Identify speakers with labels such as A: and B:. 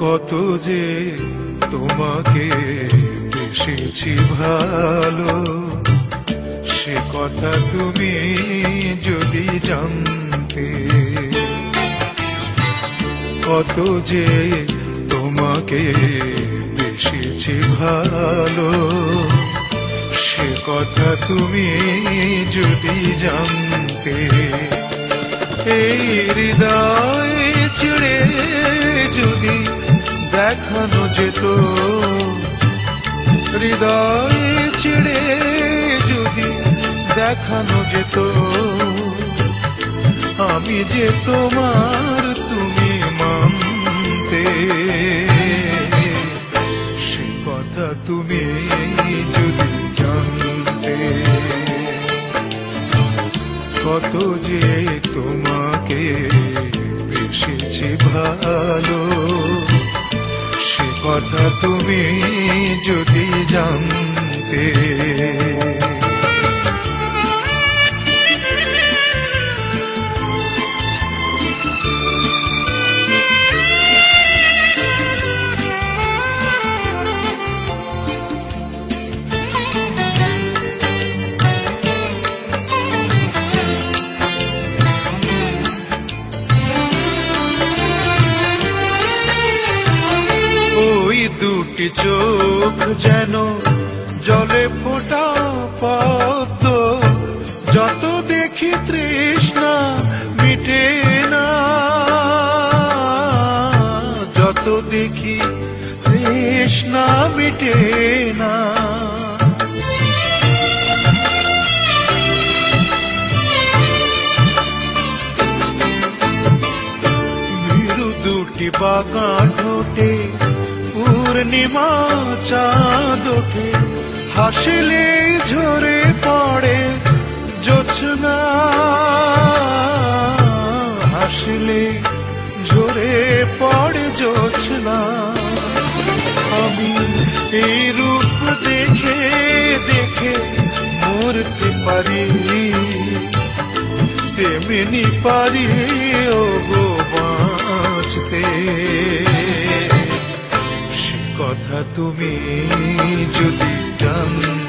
A: কত যে তোমাকে বেসেছি ভালো, সে কথা তুমি যদি জানতে। কত যে তোমাকে বেসেছি ভালো, সে কথা তুমি যদি জানতে। এই হৃদয় ছেড়ে যদি দেখানো যেত, হৃদয় ছেড়ে যদি দেখানো যেত, আমি যে তোমার তুমি মানতে। সে কথা তুমি যদি জানতে। কত যে তোমাকে বেসেছি ভালো, সে কথা তুমি যদি জানতে। দুটি চোখ যেন জলে ফোটা পদ্ম, যত দেখি তৃষ্ণা মিটে না, যত দেখি তৃষ্ণা মিটে না। ভীরু দুটি বাঁকা ঠোঁটে পূর্ণিমা চাঁদ ওঠে, হাসলে ঝরে পড়ে জোছনা, হাসলে ঝরে পড়ে জোছনা। আমি এই রূপ দেখে দেখে মরতে পারি, তেমনি পারি ও গো বাঁচতে। কথা তুমি যদি জানতে।